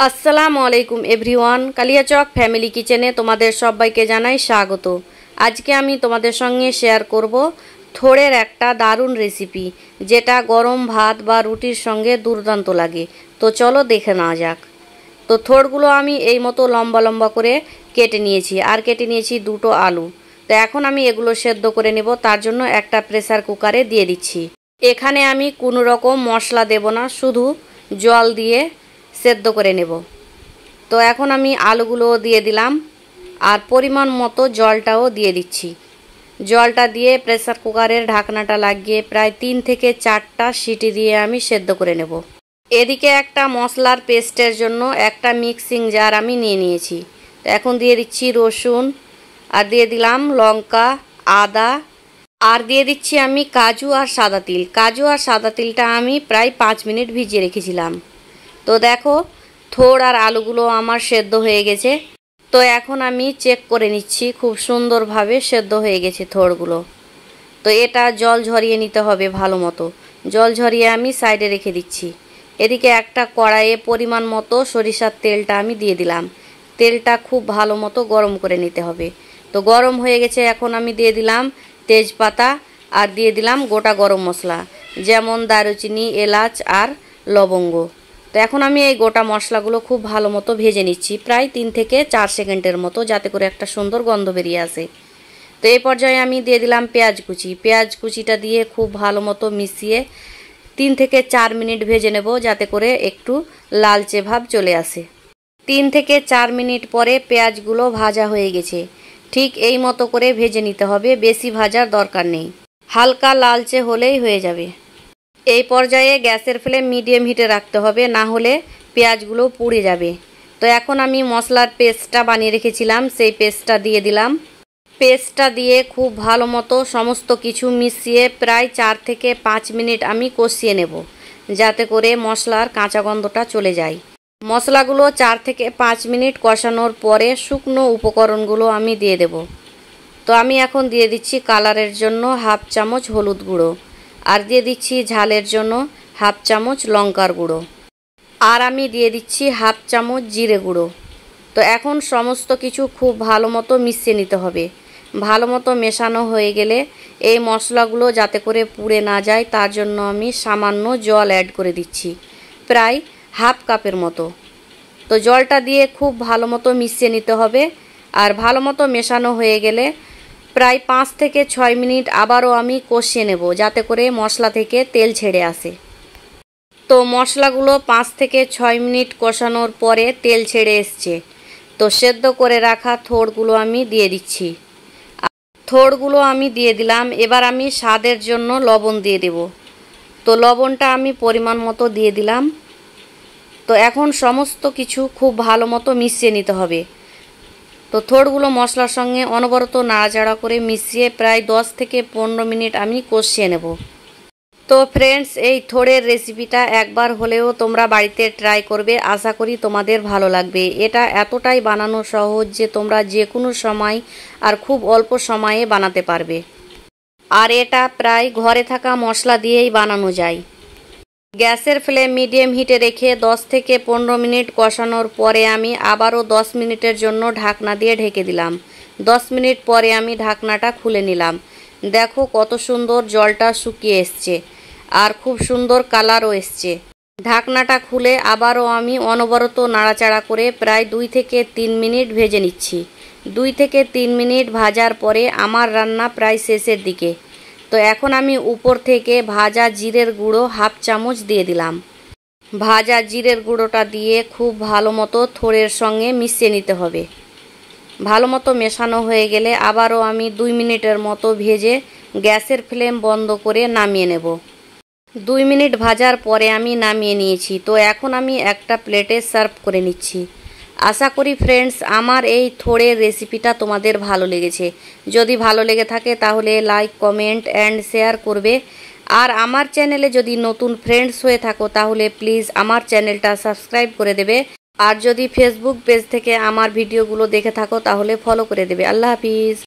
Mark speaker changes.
Speaker 1: আসসালামু আলাইকুম everyone, Kaliachak family কিচেনে তোমাদের সবাইকে জানাই স্বাগত। আজকে আমি তোমাদের সঙ্গে শেয়ার করব থোড়ের একটা দারুণ রেসিপি, যেটা গরম ভাত বা রুটির সঙ্গে দুর্দান্ত লাগে। তো চলো দেখে নেওয়া যাক। তো থোড়গুলো আমি এই মতো লম্বা লম্বা করে কেটে নিয়েছি, আর কেটে নিয়েছি দুটো আলু। তো এখন আমি এগুলো সেদ্ধ করে নেব, তার জন্য একটা প্রেসার কুকারে দিয়ে দিচ্ছি। এখানে আমি কোনো রকম মশলা দেব না, শুধু জল দিয়ে সেদ্ধ করে নেব। তো এখন আমি আলুগুলো দিয়ে দিলাম, আর পরিমাণ মতো জলটাও দিয়ে দিচ্ছি। জলটা দিয়ে প্রেসার কুকারের ঢাকনাটা লাগিয়ে প্রায় 3 থেকে 4টা সিটি দিয়ে আমি সেদ্ধ করে নেব। এদিকে একটা মশলার পেস্টের জন্য একটা মিক্সিং জার আমি নিয়ে নিয়েছি। তো এখন দিয়ে দিচ্ছি রসুন, আর দিয়ে দিলাম লঙ্কা, আদা, আর দিয়ে দিচ্ছি আমি কাজু আর সাদা তিল। কাজু আর সাদা তিলটা আমি প্রায় 5 মিনিট ভিজিয়ে রেখেছিলাম। তো দেখো, থোড় আর আলুগুলো আমার সেদ্ধ হয়ে গেছে। তো এখন আমি চেক করে নিচ্ছি, খুব সুন্দরভাবে সেদ্ধ হয়ে গেছে থোড়গুলো। তো এটা জল ঝরিয়ে নিতে হবে ভালো মতো। জল ঝরিয়ে আমি সাইডে রেখে দিচ্ছি। এদিকে একটা কড়াইয়ে পরিমাণ মতো সরিষার তেলটা আমি দিয়ে দিলাম। তেলটা খুব ভালো মতো গরম করে নিতে হবে। তো গরম হয়ে গেছে, এখন আমি দিয়ে দিলাম তেজপাতা, আর দিয়ে দিলাম গোটা গরম মশলা, যেমন দারুচিনি, এলাচ আর লবঙ্গ। তো এখন আমি এই গোটা মশলাগুলো খুব ভালো মতো ভেজে নিচ্ছি, প্রায় 3 থেকে 4 সেকেন্ডের মতো, যাতে করে একটা সুন্দর গন্ধ বেরিয়ে আসে। তো এই পর্যায়ে আমি দিয়ে দিলাম পেঁয়াজ কুচি। পেঁয়াজ কুচিটা দিয়ে খুব ভালো মতো মিশিয়ে 3 থেকে 4 মিনিট ভেজে নেব, যাতে করে একটু লালচে ভাব চলে আসে। 3 থেকে 4 মিনিট পরে পেঁয়াজগুলো ভাজা হয়ে গেছে। ঠিক এই মতো করে ভেজে নিতে হবে, বেশি ভাজার দরকার নেই, হালকা লালচে হলেই হয়ে যাবে। এই পর্যায়ে গ্যাসের ফ্লেম মিডিয়াম হিটে রাখতে হবে, না হলে পেঁয়াজগুলো পুড়ে যাবে। তো এখন আমি মশলার পেস্টটা বানিয়ে রেখেছিলাম, সেই পেস্টটা দিয়ে দিলাম। পেস্টটা দিয়ে খুব ভালো মতো সমস্ত কিছু মিশিয়ে প্রায় 4 থেকে 5 মিনিট আমি কষিয়ে নেব, যাতে করে মশলার কাঁচা গন্ধটা চলে যায়। মশলাগুলো 4 থেকে 5 মিনিট কষানোর পরে শুকনো উপকরণগুলো আমি দিয়ে দেব। তো আমি এখন দিয়ে দিচ্ছি কালারের জন্য হাফ চামচ হলুদ গুঁড়ো, আর দিয়ে দিচ্ছি ঝালের জন্য হাফ চামচ লঙ্কার গুঁড়ো, আর আমি দিয়ে দিচ্ছি হাফ চামচ জিরে গুঁড়ো। তো এখন সমস্ত কিছু খুব ভালো মতো মিশিয়ে নিতে হবে। ভালো মতো মেশানো হয়ে গেলে এই মশলাগুলো যাতে করে পুড়ে না যায়, তার জন্য আমি সামান্য জল অ্যাড করে দিচ্ছি, প্রায় হাফ কাপের মতো। তো জলটা দিয়ে খুব ভালো মতো মিশিয়ে নিতে হবে। আর ভালো মতো মেশানো হয়ে গেলে প্রায় 5 থেকে 6 মিনিট আবারও আমি কষিয়ে নেব, যাতে করে মশলা থেকে তেল ছেড়ে আসে। তো মশলাগুলো 5 থেকে 6 মিনিট কষানোর পরে তেল ছেড়ে এসছে। তো সেদ্ধ করে রাখা থোড়গুলো আমি দিয়ে দিচ্ছি। থোড়গুলো আমি দিয়ে দিলাম। এবার আমি স্বাদের জন্য লবণ দিয়ে দেব। তো লবণটা আমি পরিমাণ মতো দিয়ে দিলাম। তো এখন সমস্ত কিছু খুব ভালো মতো মিশিয়ে নিতে হবে। তো থোড়গুলো মশলার সঙ্গে অনবরত নাড়াচাড়া করে মিশিয়ে প্রায় 10 থেকে 15 মিনিট আমি কষিয়ে নেব। তো ফ্রেন্ডস, এই থোড়ের রেসিপিটা একবার হলেও তোমরা বাড়িতে ট্রাই করবে, আশা করি তোমাদের ভালো লাগবে। এটা এতটাই বানানো সহজ যে তোমরা যে কোনো সময় আর খুব অল্প সময়ে বানাতে পারবে। আর এটা প্রায় ঘরে থাকা মশলা দিয়েই বানানো যায়। গ্যাসের ফ্লেম মিডিয়াম হিটে রেখে 10 থেকে 15 মিনিট কষানোর পরে আমি আবারও 10 মিনিটের জন্য ঢাকনা দিয়ে ঢেকে দিলাম। 10 মিনিট পরে আমি ঢাকনাটা খুলে নিলাম। দেখো কত সুন্দর জলটা শুকিয়ে এসছে, আর খুব সুন্দর কালারও এসছে। ঢাকনাটা খুলে আবারও আমি অনবরত নাড়াচাড়া করে প্রায় 2 থেকে 3 মিনিট ভেজে নিচ্ছি। 2 থেকে 3 মিনিট ভাজার পরে আমার রান্না প্রায় শেষের দিকে। তো এখন আমি উপর থেকে ভাজা জিরের গুঁড়ো হাফ চামচ দিয়ে দিলাম। ভাজা জিরের গুঁড়োটা দিয়ে খুব ভালো মতো থোড়ের সঙ্গে মিশিয়ে নিতে হবে। ভালো মতো মেশানো হয়ে গেলে আবারও আমি 2 মিনিটের মতো ভেজে গ্যাসের ফ্লেম বন্ধ করে নামিয়ে নেব। 2 মিনিট ভাজার পরে আমি নামিয়ে নিয়েছি। তো এখন আমি একটা প্লেটে সার্ভ করে নিচ্ছি। আশা করি ফ্রেন্ডস, আমার এই থোড়ের রেসিপিটা তোমাদের ভালো লেগেছে। যদি ভালো লেগে থাকে তাহলে লাইক, কমেন্ট অ্যান্ড শেয়ার করবে। আর আমার চ্যানেলে যদি নতুন ফ্রেন্ডস হয়ে থাকো তাহলে প্লিজ আমার চ্যানেলটা সাবস্ক্রাইব করে দেবে। আর যদি ফেসবুক পেজ থেকে আমার ভিডিওগুলো দেখে থাকো তাহলে ফলো করে দেবে। আল্লাহ হাফিজ।